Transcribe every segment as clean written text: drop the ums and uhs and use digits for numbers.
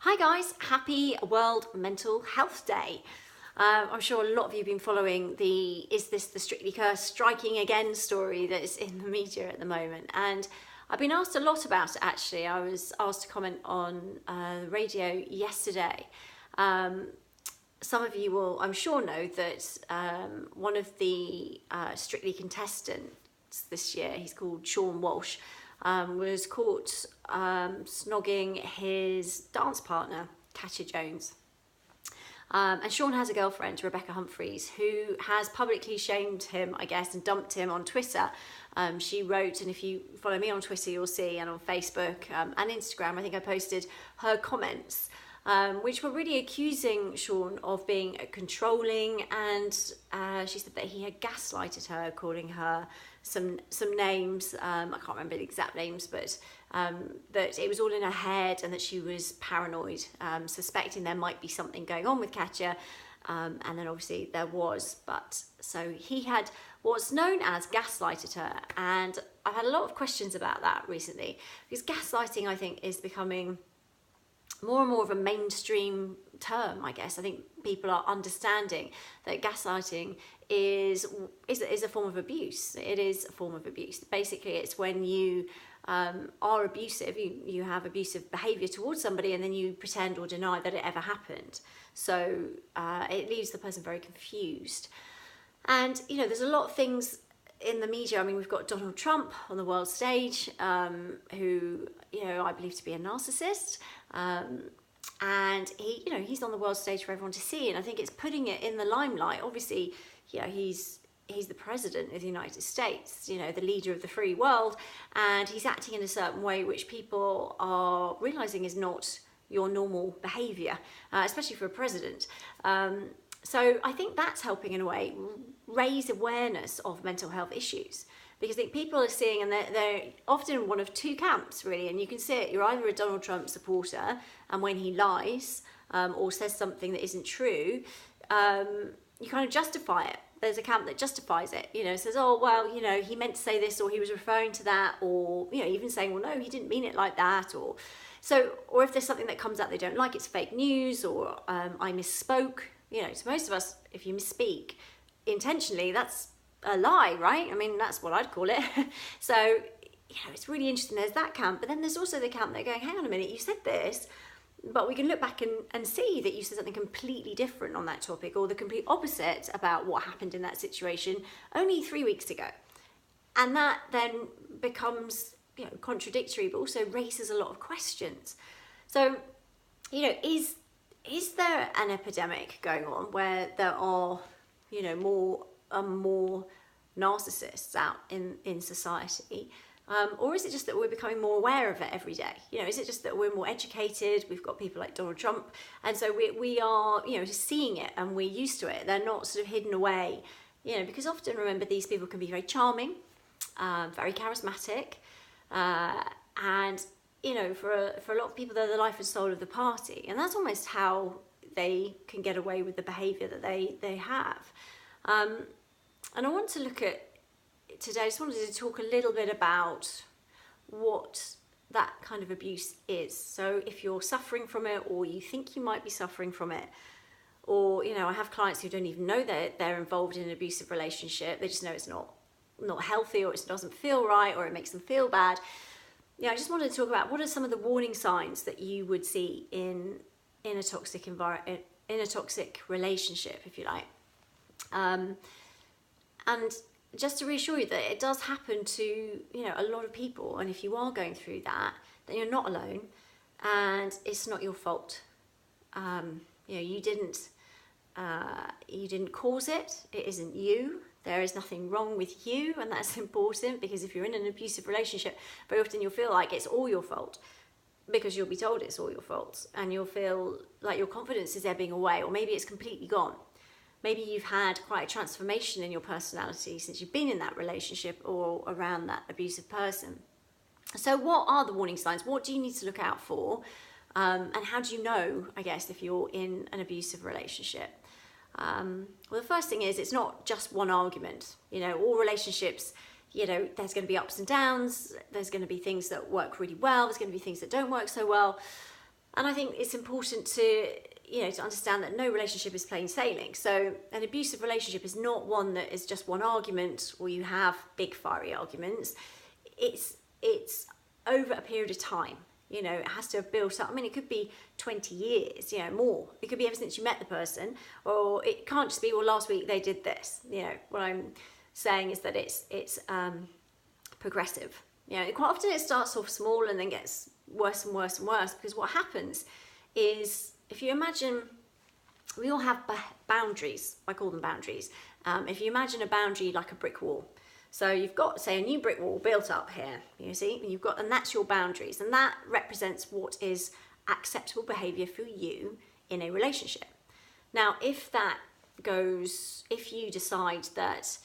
Hi guys, happy World Mental Health Day. I'm sure a lot of you have been following the "Is this the Strictly Cursed striking again" story that's in the media at the moment, and I've been asked a lot about it actually. I was asked to comment on the radio yesterday. Some of you will, I'm sure, know that one of the Strictly contestants this year, he's called Sean Walsh, was caught snogging his dance partner, Katya Jones. And Sean has a girlfriend, Rebecca Humphreys, who has publicly shamed him, I guess, and dumped him on Twitter. She wrote, and if you follow me on Twitter, you'll see, and on Facebook and Instagram, I think I posted her comments, which were really accusing Sean of being controlling, and she said that he had gaslighted her, calling her some names, I can't remember the exact names, but that it was all in her head and that she was paranoid, suspecting there might be something going on with Katya, and then obviously there was. But so he had what's known as gaslighted her, and I've had a lot of questions about that recently, because gaslighting, I think, is becoming more and more of a mainstream term, I guess. I think people are understanding that gaslighting is a form of abuse. It is a form of abuse. Basically, it's when you are abusive, you have abusive behaviour towards somebody, and then you pretend or deny that it ever happened. So it leaves the person very confused. And, you know, there's a lot of things in the media. I mean, we've got Donald Trump on the world stage, who, you know, I believe to be a narcissist. And he, you know, he's on the world stage for everyone to see, and I think it's putting it in the limelight. Obviously, you know, he's the president of the United States, you know, the leader of the free world, and he's acting in a certain way which people are realizing is not your normal behavior, especially for a president. So I think that's helping in a way raise awareness of mental health issues, because I think people are seeing, and they're often in one of two camps really, and you can see it. You're either a Donald Trump supporter, and when he lies or says something that isn't true, you kind of justify it. There's a camp that justifies it, you know, says, oh, well, you know, he meant to say this, or he was referring to that, or, you know, even saying, well, no, he didn't mean it like that, or if there's something that comes out they don't like, it's fake news, or I misspoke. You know, to most of us, if you misspeak intentionally, that's a lie, right? I mean, that's what I'd call it. So, you know, it's really interesting. There's that camp, but then there's also the camp that are going, hang on a minute, you said this, but we can look back and see that you said something completely different on that topic, or the complete opposite about what happened in that situation only 3 weeks ago. And that then becomes, you know, contradictory, but also raises a lot of questions. So, you know, is there an epidemic going on where there are, you know, more narcissists out in society? Or is it just that we're becoming more aware of it every day? You know, is it just that we're more educated? We've got people like Donald Trump, and so we are, you know, just seeing it and we're used to it. They're not sort of hidden away, you know, because often, remember, these people can be very charming, very charismatic, and, you know, for a lot of people, they're the life and soul of the party, and that's almost how they can get away with the behaviour that they have. And I want to look at today, I just wanted to talk a little bit about what that kind of abuse is. So if you're suffering from it, or you think you might be suffering from it, or, you know, I have clients who don't even know that they're involved in an abusive relationship. They just know it's not healthy, or it doesn't feel right, or it makes them feel bad. Yeah, I just wanted to talk about what are some of the warning signs that you would see in a toxic environment, in a toxic relationship, if you like. And just to reassure you that it does happen to, you know, a lot of people, and if you are going through that, then you're not alone, and it's not your fault. You know, you didn't cause it. It isn't you. There is nothing wrong with you, and that's important, because if you're in an abusive relationship, very often you'll feel like it's all your fault, because you'll be told it's all your fault, and you'll feel like your confidence is ebbing away, or maybe it's completely gone. Maybe you've had quite a transformation in your personality since you've been in that relationship or around that abusive person. So what are the warning signs? What do you need to look out for? And how do you know, I guess, if you're in an abusive relationship? Well, the first thing is, it's not just one argument. You know, all relationships, you know, there's going to be ups and downs. There's going to be things that work really well. There's going to be things that don't work so well. And I think it's important to, to understand that no relationship is plain sailing. So an abusive relationship is not one that is just one argument or you have big fiery arguments. It's over a period of time. It has to have built up. I mean, it could be 20 years, more. It could be ever since you met the person, or it can't just be, well, last week they did this. What I'm saying is that it's progressive. Quite often it starts off small and then gets worse and worse and worse, because what happens is, if you imagine, we all have boundaries. I call them boundaries. If you imagine a boundary like a brick wall. So you've got, say, a new brick wall built up here, and that's your boundaries, and that represents what is acceptable behaviour for you in a relationship. Now, if you decide that,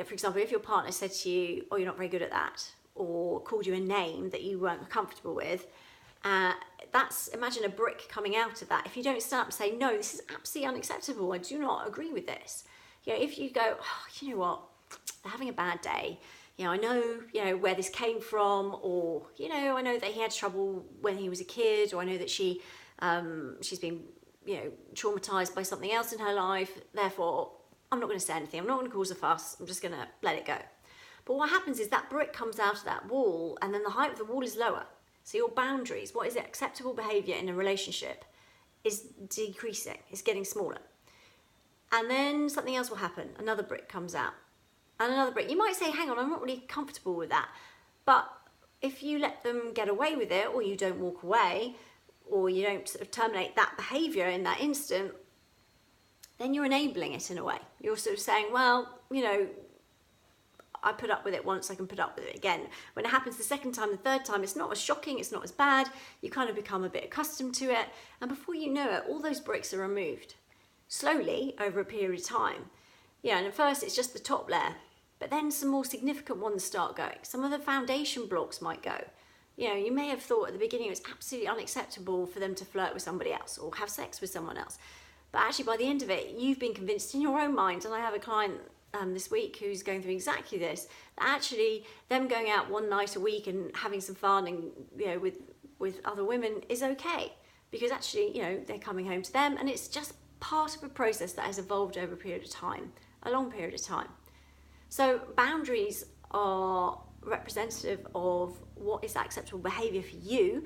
for example, if your partner said to you, oh, you're not very good at that, or called you a name that you weren't comfortable with, imagine a brick coming out of that. If you don't stand up and say, no, this is absolutely unacceptable, I do not agree with this. If you go, oh, you know what, they're having a bad day. I know, where this came from, or, I know that he had trouble when he was a kid, or I know that she's been, traumatized by something else in her life. Therefore, I'm not going to say anything. I'm not going to cause a fuss. I'm just going to let it go. But what happens is that brick comes out of that wall, and then the height of the wall is lower. So your boundaries, what is acceptable behavior in a relationship, is decreasing. It's getting smaller. And then something else will happen. Another brick comes out. And another brick. You might say, hang on, I'm not really comfortable with that. But if you let them get away with it, or you don't walk away, or you don't sort of terminate that behaviour in that instant, then you're enabling it in a way. You're sort of saying, well, I put up with it once, I can put up with it again. When it happens the second time, the third time, it's not as shocking, it's not as bad. You kind of become a bit accustomed to it. And before you know it, all those bricks are removed slowly over a period of time. And at first it's just the top layer. But then some more significant ones start going. Some of the foundation blocks might go. You may have thought at the beginning it was absolutely unacceptable for them to flirt with somebody else or have sex with someone else. But actually by the end of it, you've been convinced in your own mind, and I have a client this week who's going through exactly this, that actually them going out one night a week and having some fun and, with other women is okay. Because actually, they're coming home to them, and it's just part of a process that has evolved over a period of time, a long period of time. So boundaries are representative of what is acceptable behaviour for you.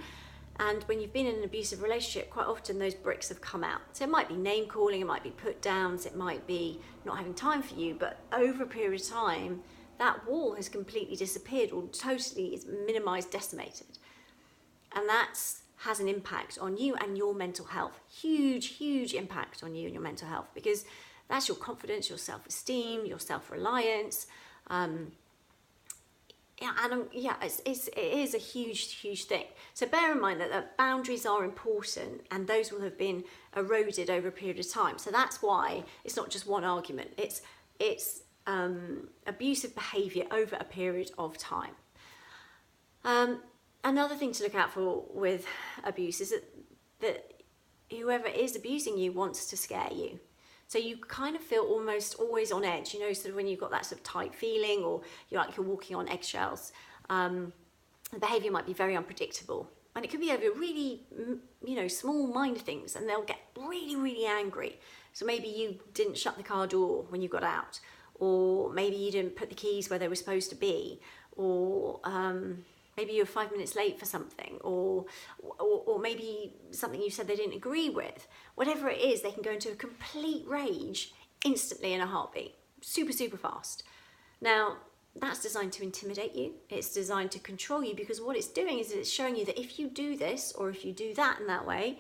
And when you've been in an abusive relationship, quite often those bricks have come out. So it might be name calling, it might be put downs, it might be not having time for you, but over a period of time, that wall has completely disappeared or totally is minimised, decimated. And that has an impact on you and your mental health. Huge, huge impact on you and your mental health, because that's your confidence, your self-esteem, your self-reliance. It is a huge, huge thing. So bear in mind that boundaries are important, and those will have been eroded over a period of time. So that's why it's not just one argument. It's abusive behaviour over a period of time. Another thing to look out for with abuse is that whoever is abusing you wants to scare you. So you kind of feel almost always on edge, sort of when you've got that sort of tight feeling, or you're walking on eggshells. The behaviour might be very unpredictable. And it could be over really, small minor things, and they'll get really, really angry. So maybe you didn't shut the car door when you got out, or maybe you didn't put the keys where they were supposed to be, or maybe you were 5 minutes late for something, or maybe something you said they didn't agree with. Whatever it is, they can go into a complete rage instantly in a heartbeat, super, super fast. Now, that's designed to intimidate you. It's designed to control you, because what it's doing is it's showing you that if you do this or if you do that in that way,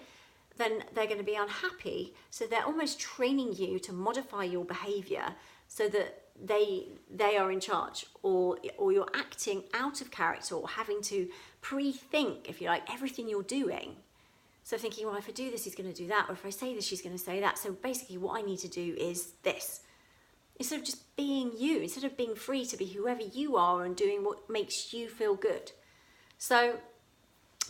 then they're going to be unhappy. So they're almost training you to modify your behaviour so that they are in charge, or you're acting out of character, or having to pre-think, if you like, everything you're doing. So thinking, well, if I do this, he's going to do that, or if I say this, she's going to say that. So basically what I need to do is this. Instead of just being you, instead of being free to be whoever you are and doing what makes you feel good. So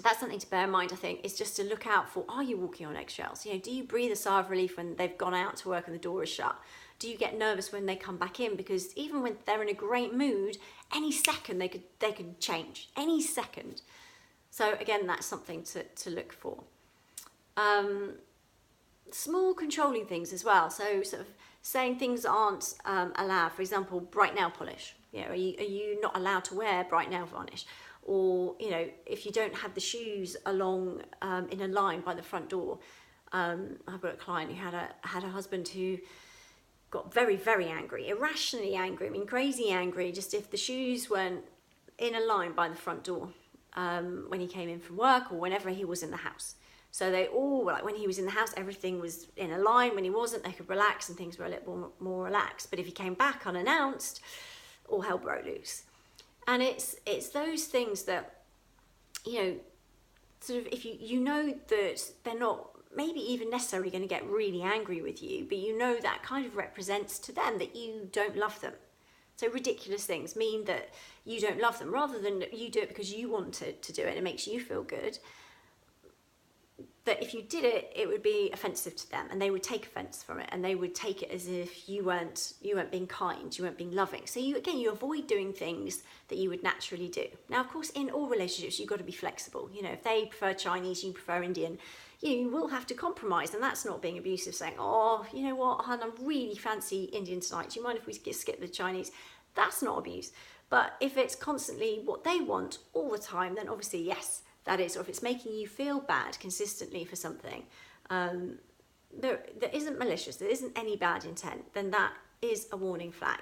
that's something to bear in mind, I think, is just to look out for, are you walking on eggshells? Do you breathe a sigh of relief when they've gone out to work and the door is shut? Do you get nervous when they come back in? Because even when they're in a great mood, any second they could change, any second. So again, that's something to look for. Small controlling things as well. So sort of saying things aren't allowed. For example, bright nail polish. Are you not allowed to wear bright nail varnish? Or if you don't have the shoes along in a line by the front door. I've got a client who had a husband who got very, very angry, irrationally angry. I mean, crazy angry. Just if the shoes weren't in a line by the front door when he came in from work or whenever he was in the house. So they all were like, when he was in the house, everything was in a line. When he wasn't, they could relax and things were a little more relaxed. But if he came back unannounced, all hell broke loose. And it's those things that, sort of, if you know that they're not maybe even necessarily going to get really angry with you, but that kind of represents to them that you don't love them. So ridiculous things mean that you don't love them, rather than you do it because you want to do it and it makes you feel good. That if you did it, it would be offensive to them and they would take offense from it, and they would take it as if you weren't being kind, you weren't being loving. So you avoid doing things that you would naturally do. Now, of course, in all relationships, you've got to be flexible. If they prefer Chinese, you prefer Indian, you will have to compromise, and that's not being abusive, saying, oh, you know what, hon, I really fancy Indian tonight. Do you mind if we skip the Chinese? That's not abuse. But if it's constantly what they want all the time, then obviously, yes, that is. Or if it's making you feel bad consistently for something, there isn't malicious, there isn't any bad intent, then that is a warning flag.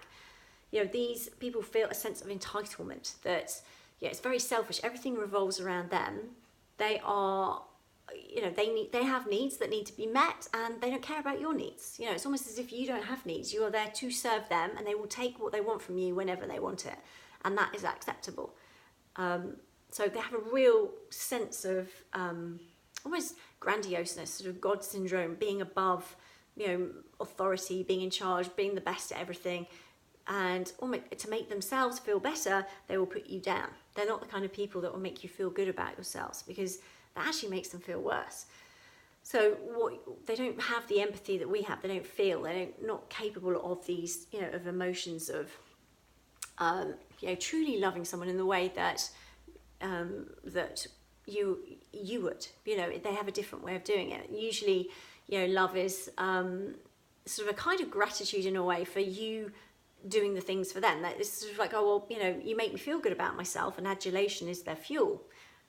These people feel a sense of entitlement that, it's very selfish. Everything revolves around them. They are, they have needs that need to be met, and they don't care about your needs. It's almost as if you don't have needs. You are there to serve them, and they will take what they want from you whenever they want it, and that is acceptable. So they have a real sense of almost grandioseness, sort of God syndrome, being above, authority, being in charge, being the best at everything. And to make themselves feel better, they will put you down. They're not the kind of people that will make you feel good about yourselves, because that actually makes them feel worse. So they don't have the empathy that we have. They don't feel. They're not capable of these, of emotions of, truly loving someone in the way that that you would. They have a different way of doing it. Usually, love is sort of a kind of gratitude in a way for you doing the things for them. That it's sort of like, oh well, you make me feel good about myself, and adulation is their fuel.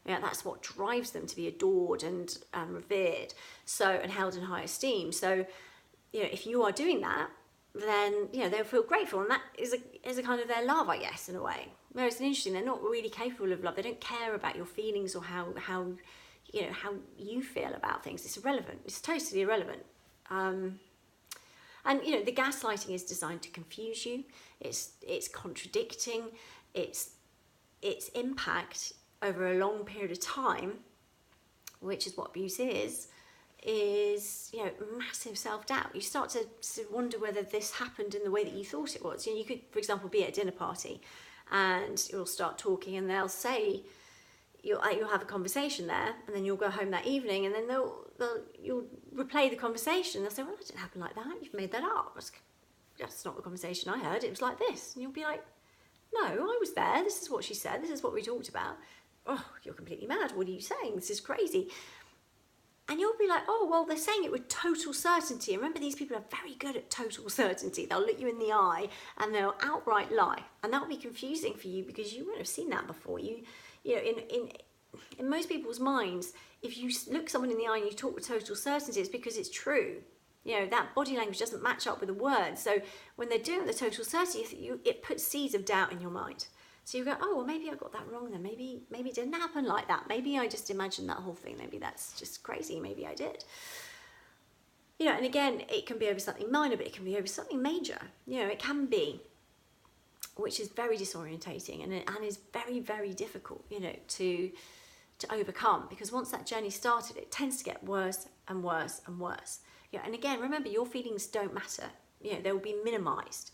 That's what drives them to be adored and revered, and held in high esteem. So, if you are doing that, then they'll feel grateful, and that is a kind of their love, I guess, in a way. Whereas it's interesting, they're not really capable of love. They don't care about your feelings or how you feel about things. It's irrelevant. It's totally irrelevant. And the gaslighting is designed to confuse you. It's contradicting. Its impact over a long period of time, which is what abuse is massive self-doubt. You start to wonder whether this happened in the way that you thought it was. You could, for example, be at a dinner party and you'll start talking, and they'll say, you'll have a conversation there, and then you'll go home that evening, and then you'll replay the conversation. They'll say, well, that didn't happen like that. You've made that up. That's not the conversation I heard. It was like this. And you'll be like, no, I was there. This is what she said. This is what we talked about. Oh, you're completely mad. What are you saying? This is crazy. And you'll be like, oh, well, they're saying it with total certainty. Remember, these people are very good at total certainty. They'll look you in the eye and they'll outright lie. And that'll be confusing for you because you wouldn't have seen that before. In most people's minds, if you look someone in the eye and you talk with total certainty, it's because it's true. That body language doesn't match up with the words. So when they're doing the total certainty, it puts seeds of doubt in your mind. So you go, oh, well, maybe I got that wrong then. Maybe it didn't happen like that. Maybe I just imagined that whole thing. Maybe that's just crazy. Maybe I did. And again, it can be over something minor, but it can be over something major. It can be, which is very disorientating and is very, very difficult, to overcome, because once that journey started, it tends to get worse and worse and worse. And again, remember, your feelings don't matter. They will be minimized.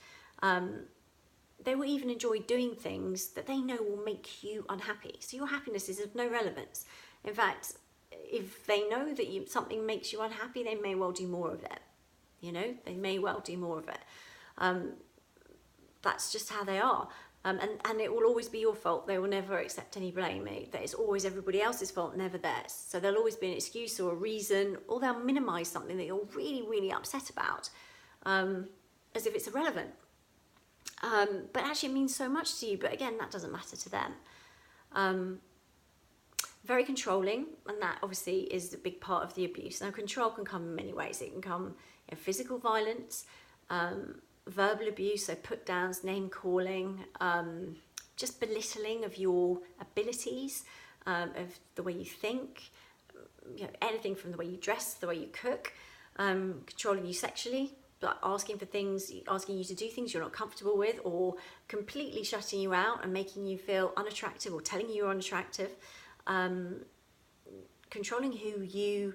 They will even enjoy doing things that they know will make you unhappy. So your happiness is of no relevance. In fact, if they know that something makes you unhappy, they may well do more of it. They may well do more of it. That's just how they are. And it will always be your fault. They will never accept any blame. That it's always everybody else's fault, never theirs. So there'll always be an excuse or a reason, or they'll minimise something that you're really, really upset about, as if it's irrelevant. But actually it means so much to you, but again, that doesn't matter to them. Very controlling, and that obviously is a big part of the abuse. Now, control can come in many ways. It can come in physical violence, verbal abuse, so put downs, name calling, just belittling of your abilities, of the way you think, anything from the way you dress, the way you cook, controlling you sexually, like asking for things, asking you to do things you're not comfortable with, or completely shutting you out and making you feel unattractive, or telling you you're unattractive. Controlling who you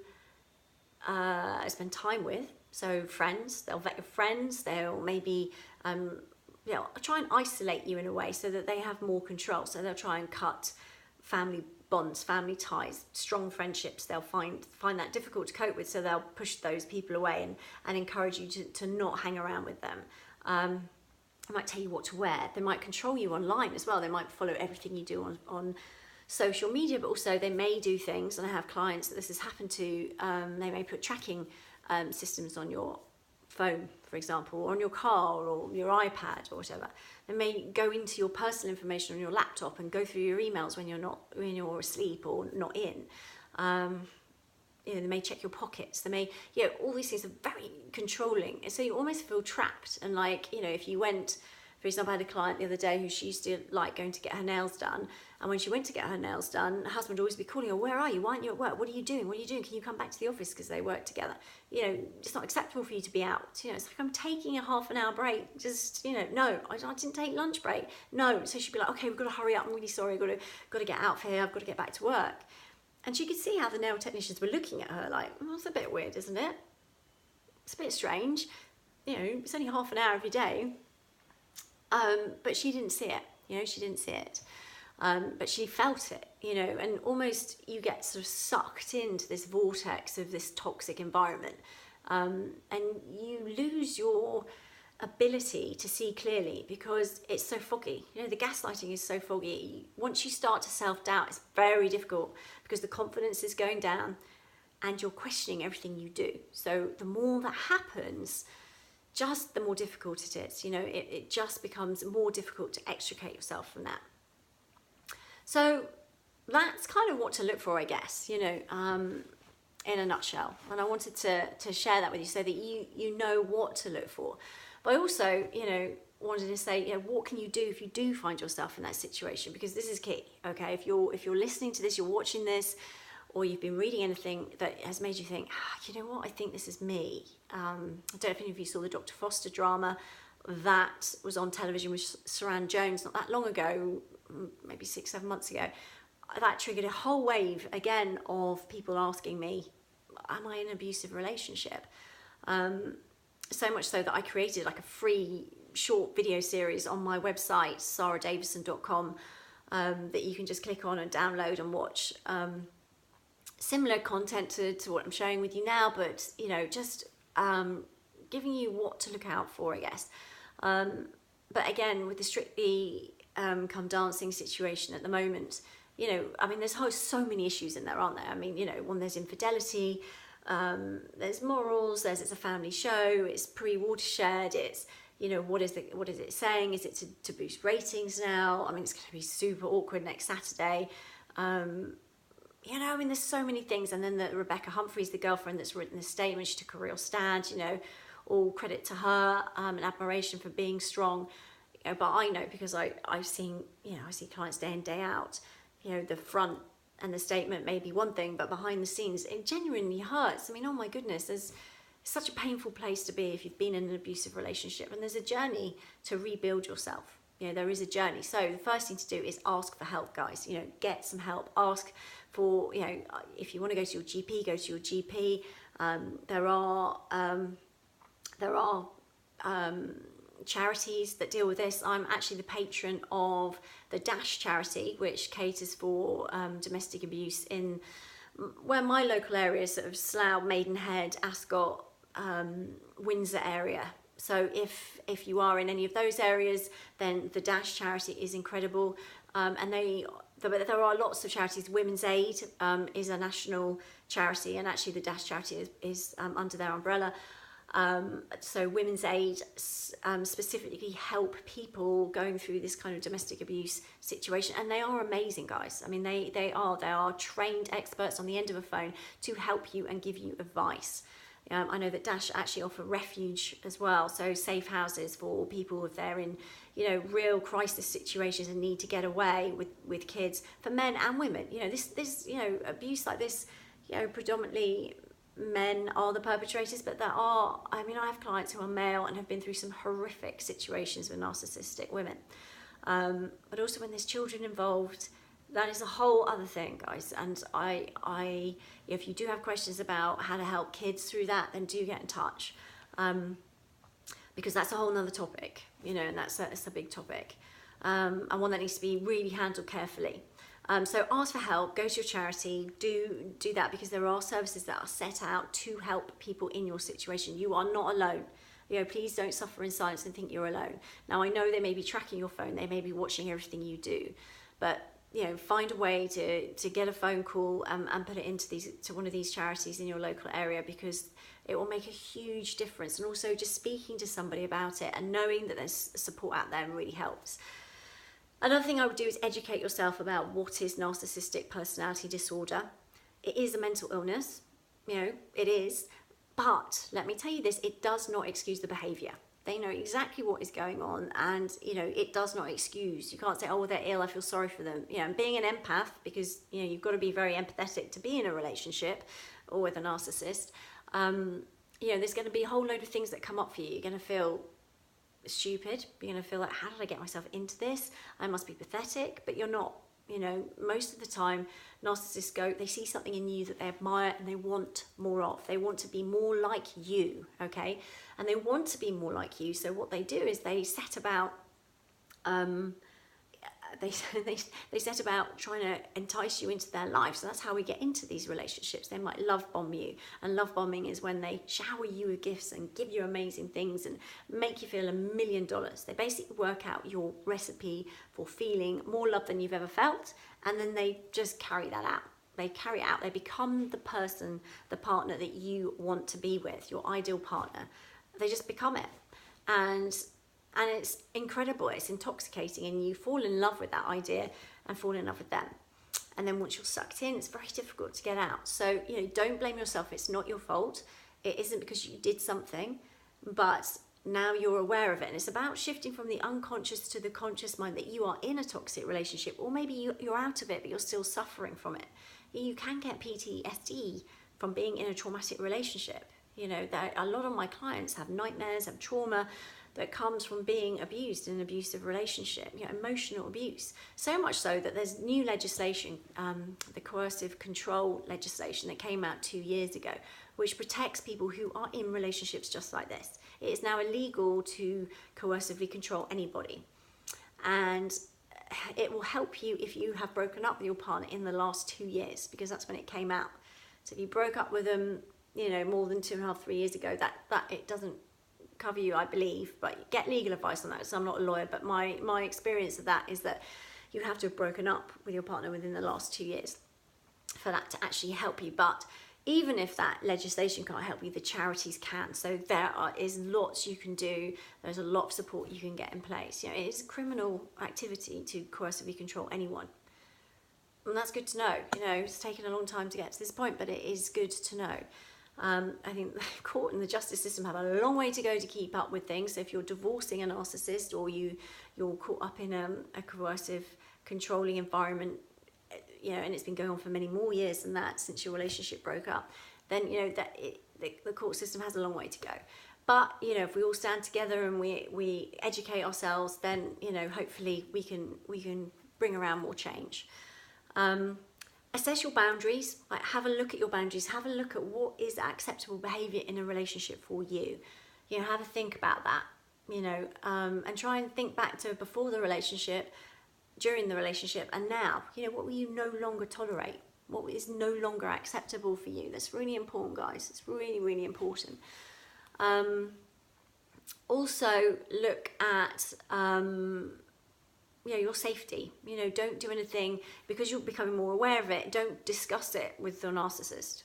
spend time with. So friends, they'll vet your friends, they'll maybe try and isolate you in a way so that they have more control. So they'll try and cut family bonds, family ties, strong friendships. They'll find that difficult to cope with, so they'll push those people away and encourage you to not hang around with them. They might tell you what to wear. They might control you online as well. They might follow everything you do on social media, but also they may do things, and I have clients that this has happened to, they may put tracking systems on your phone, for example, or on your car or your iPad or whatever. They may go into your personal information on your laptop and go through your emails when you're asleep or not in. They may check your pockets. They may, all these things are very controlling. And so you almost feel trapped. And if you went, for example, I had a client the other day who she used to like going to get her nails done. And when she went to get her nails done, her husband would always be calling her, "Where are you? Why aren't you at work? What are you doing? What are you doing? Can you come back to the office?" Because they work together. It's not acceptable for you to be out. It's like, I'm taking a half an hour break. Just, no, I didn't take lunch break. No. So she'd be like, "Okay, we've got to hurry up. I'm really sorry. I've got to get out of here. I've got to get back to work." And she could see how the nail technicians were looking at her like, "Well, that's a bit weird, isn't it? It's a bit strange. It's only half an hour of your day." But she didn't see it. She didn't see it. But she felt it, and almost you get sort of sucked into this vortex of this toxic environment, and you lose your ability to see clearly because it's so foggy. The gaslighting is so foggy. Once you start to self-doubt, it's very difficult because the confidence is going down and you're questioning everything you do. So the more that happens, just the more difficult it is. It just becomes more difficult to extricate yourself from that. So that's kind of what to look for, I guess, in a nutshell. And I wanted to share that with you so that you know what to look for. But I also, wanted to say, what can you do if you do find yourself in that situation? Because this is key, okay? If you're listening to this, you're watching this, or you've been reading anything that has made you think, you know what, I think this is me. I don't know if any of you saw the Dr. Foster drama that was on television with Saran Jones not that long ago, maybe 6-7 months ago. That triggered a whole wave again of people asking me, am I in an abusive relationship? So much so that I created like a free short video series on my website, saradavison.com, that you can just click on and download and watch. Similar content to what I'm sharing with you now, but just giving you what to look out for, I guess. But again, with the Strictly Come Dancing situation at the moment, there's so many issues in there, aren't there? One, there's infidelity, there's morals, it's a family show, it's pre-watershed, it's, what is it saying? Is it to boost ratings now? It's going to be super awkward next Saturday. There's so many things. And then Rebecca Humphreys, the girlfriend that's written this statement, she took a real stand, all credit to her, and admiration for being strong. But I know, because I've seen, I see clients day in, day out, the front and the statement may be one thing, but behind the scenes, it genuinely hurts. Oh my goodness, it's such a painful place to be if you've been in an abusive relationship, and there's a journey to rebuild yourself. There is a journey. So the first thing to do is ask for help, guys. Get some help. Ask for, if you want to go to your GP, go to your GP. There are charities that deal with this. I'm actually the patron of the Dash charity, which caters for domestic abuse in where my local area, sort of Slough, Maidenhead, Ascot, Windsor area. So if you are in any of those areas, then the Dash charity is incredible. And there are lots of charities. Women's Aid is a national charity, and actually the Dash charity is under their umbrella. So Women's Aid specifically help people going through this kind of domestic abuse situation, and they are amazing, guys. I mean, they are trained experts on the end of a phone to help you and give you advice. I know that Dash actually offer refuge as well, so safe houses for people if they're in, real crisis situations and need to get away with kids, for men and women. This abuse like this, predominantly men are the perpetrators, but I have clients who are male and have been through some horrific situations with narcissistic women. But also when there's children involved, that is a whole other thing, guys. And if you do have questions about how to help kids through that, then do get in touch, because that's a whole nother topic, and that's a big topic, and one that needs to be really handled carefully. So ask for help, go to your charity, do that, because there are services that are set out to help people in your situation. You are not alone. Please don't suffer in silence and think you're alone. Now, I know they may be tracking your phone, they may be watching everything you do, but find a way to get a phone call and put it into one of these charities in your local area, because it will make a huge difference. And also just speaking to somebody about it and knowing that there's support out there really helps. Another thing I would do is educate yourself about what is narcissistic personality disorder. It is a mental illness, it is, but let me tell you this, it does not excuse the behaviour. They know exactly what is going on, and it does not excuse. You can't say, oh, well, they're ill, I feel sorry for them. And being an empath, because you've got to be very empathetic to be in a relationship or with a narcissist. There's going to be a whole load of things that come up for you. You're going to feel stupid. You're going to feel like, how did I get myself into this? I must be pathetic, but you're not. Most of the time, narcissists they see something in you that they admire and they want more of. They want to be more like you, okay? And they want to be more like you. So what they do is they set about, they set about trying to entice you into their life. So that's how we get into these relationships. They might love bomb you, and love bombing is when they shower you with gifts and give you amazing things and make you feel $1 million. They basically work out your recipe for feeling more love than you've ever felt, and then they just carry that out. They carry it out. They become the partner that you want to be with, your ideal partner. They just become it. And it's incredible, it's intoxicating, and you fall in love with that idea and fall in love with them. And then once you're sucked in, it's very difficult to get out. So, don't blame yourself. It's not your fault. It isn't because you did something, but now you're aware of it. And it's about shifting from the unconscious to the conscious mind that you are in a toxic relationship, or maybe you're out of it, but you're still suffering from it. You can get PTSD from being in a traumatic relationship. A lot of my clients have nightmares, have trauma that comes from being abused in an abusive relationship, emotional abuse. So much so that there's new legislation, the coercive control legislation that came out 2 years ago, which protects people who are in relationships just like this. It is now illegal to coercively control anybody. And it will help you if you have broken up with your partner in the last 2 years, because that's when it came out. So if you broke up with them, more than 2.5, 3 years ago, that it doesn't cover you, I believe, but get legal advice on that. So I'm not a lawyer, but my experience of that is that you have to have broken up with your partner within the last 2 years for that to actually help you. But even if that legislation can't help you, the charities can. So is lots you can do. There's a lot of support you can get in place. It is a criminal activity to coercively control anyone. And that's good to know. It's taken a long time to get to this point, but it is good to know. I think the court and the justice system have a long way to go to keep up with things. So if you're divorcing a narcissist, or you're caught up in a coercive, controlling environment, and it's been going on for many more years than that, since your relationship broke up, then the court system has a long way to go. But if we all stand together and we educate ourselves, then hopefully we can bring around more change. Assess your boundaries. Have a look at your boundaries. Have a look at what is acceptable behaviour in a relationship for you. Have a think about that. And try and think back to before the relationship, during the relationship, and now. What will you no longer tolerate? What is no longer acceptable for you? That's really important, guys. It's really, really important. Also look at your safety. Don't do anything because you're becoming more aware of it. Don't discuss it with the narcissist,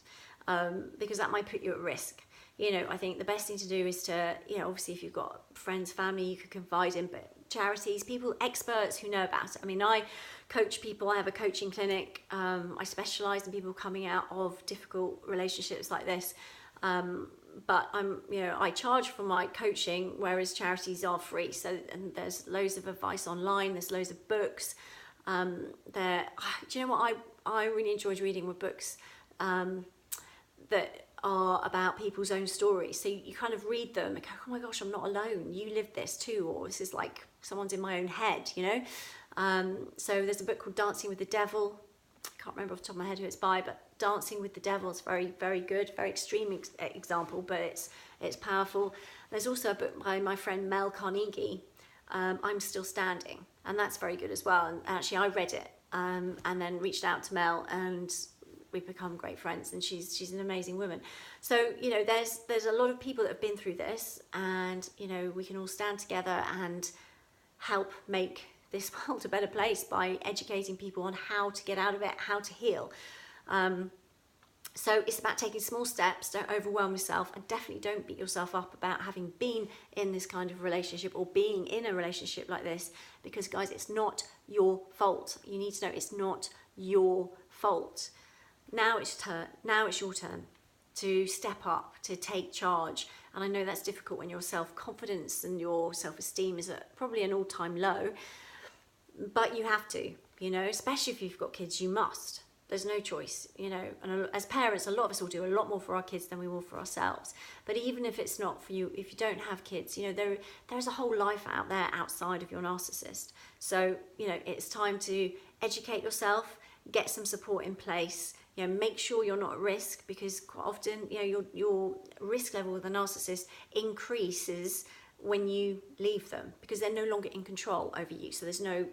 because that might put you at risk. I think the best thing to do is to, obviously if you've got friends, family you could confide in, but charities, people, experts who know about it. I mean, I coach people, I have a coaching clinic, I specialise in people coming out of difficult relationships like this. But I charge for my coaching, whereas charities are free. So, and there's loads of advice online, there's loads of books. Do you know what I really enjoyed reading were books that are about people's own stories. So you kind of read them and go, oh my gosh, I'm not alone. You lived this too, or this is like someone's in my own head, So there's a book called Dancing with the Devil. I can't remember off the top of my head who it's by, but Dancing with the Devil is very, very good, very extreme example, but it's powerful. There's also a book by my friend Mel Carnegie, I'm Still Standing, and that's very good as well. And actually I read it and then reached out to Mel, and we've become great friends, and she's an amazing woman. So there's a lot of people that have been through this, and we can all stand together and help make this world a better place by educating people on how to get out of it, how to heal. So it's about taking small steps. Don't overwhelm yourself, and definitely don't beat yourself up about having been in this kind of relationship or being in a relationship like this, because guys, it's not your fault. You need to know it's not your fault. Now it's your turn to step up, to take charge. And I know that's difficult when your self-confidence and your self-esteem is at probably an all-time low, but you have to, especially if you've got kids, you must. There's no choice, and as parents, a lot of us will do a lot more for our kids than we will for ourselves. But even if it's not for you, if you don't have kids, there's a whole life out there outside of your narcissist. So, it's time to educate yourself, get some support in place, make sure you're not at risk, because quite often, your risk level with a narcissist increases when you leave them, because they're no longer in control over you. So there's no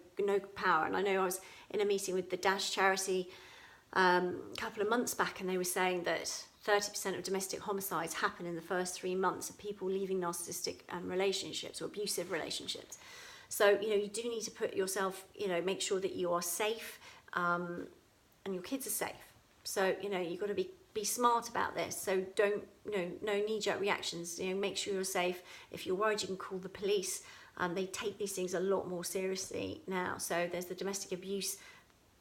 power. And I know I was in a meeting with the Dash charity a couple of months back, and they were saying that 30% of domestic homicides happen in the first 3 months of people leaving narcissistic relationships or abusive relationships. So, you do need to put yourself, make sure that you are safe, and your kids are safe. So, you've got to be smart about this. So don't, no knee-jerk reactions. Make sure you're safe. If you're worried, you can call the police. They take these things a lot more seriously now. So there's the domestic abuse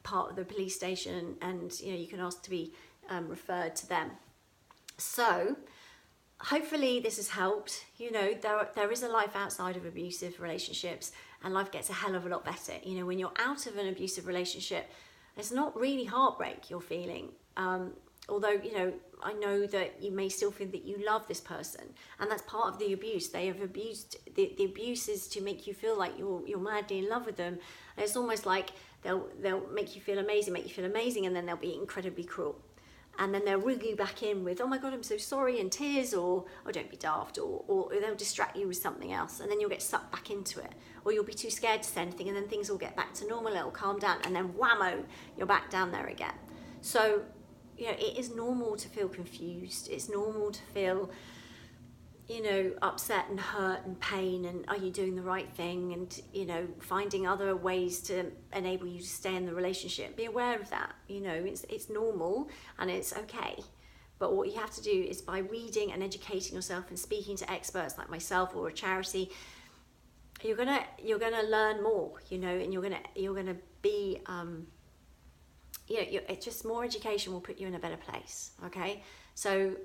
part of the police station, and you can ask to be referred to them. So hopefully this has helped. There is a life outside of abusive relationships, and life gets a hell of a lot better. When you're out of an abusive relationship, it's not really heartbreak you're feeling. Although, I know that you may still feel that you love this person, and that's part of the abuse. They have abused, the abuse is to make you feel like you're madly in love with them. And it's almost like they'll make you feel amazing, and then they'll be incredibly cruel. And then they'll rig you back in with, oh my God, I'm so sorry, and tears, or oh, don't be daft, or they'll distract you with something else, and then you'll get sucked back into it. Or you'll be too scared to say anything, and then things will get back to normal, it'll calm down, and then whammo, you're back down there again. So, it is normal to feel confused. It's normal to feel, upset and hurt and pain, and are you doing the right thing? And, finding other ways to enable you to stay in the relationship. Be aware of that. It's normal and it's okay. But what you have to do is, by reading and educating yourself and speaking to experts like myself or a charity, you're gonna learn more, and you're gonna be it's just more education will put you in a better place. Okay, so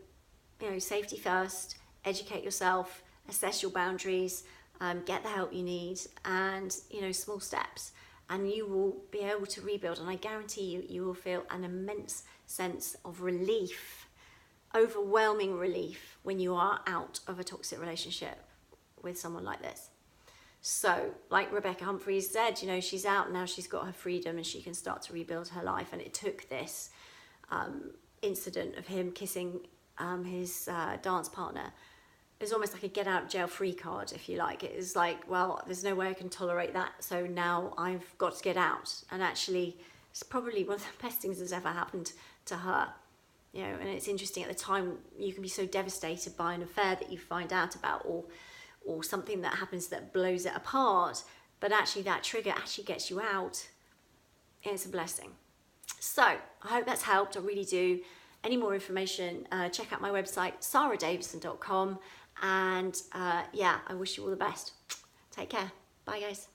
safety first, educate yourself, assess your boundaries, get the help you need, and small steps, and you will be able to rebuild. And I guarantee you will feel an immense sense of relief, overwhelming relief, when you are out of a toxic relationship with someone like this. So, like Rebecca Humphreys said, she's out now, she's got her freedom, and she can start to rebuild her life. And it took this incident of him kissing his dance partner. It was almost like a get out of jail free card, if you like. It was like, well, there's no way I can tolerate that, so now I've got to get out. And actually, it's probably one of the best things that's ever happened to her. And it's interesting, at the time, you can be so devastated by an affair that you find out about, or or something that happens that blows it apart, but actually that trigger actually gets you out, it's a blessing. So I hope that's helped. I really do. Any more information, check out my website, sarahdavidson.com. And yeah, I wish you all the best. Take care. Bye, guys.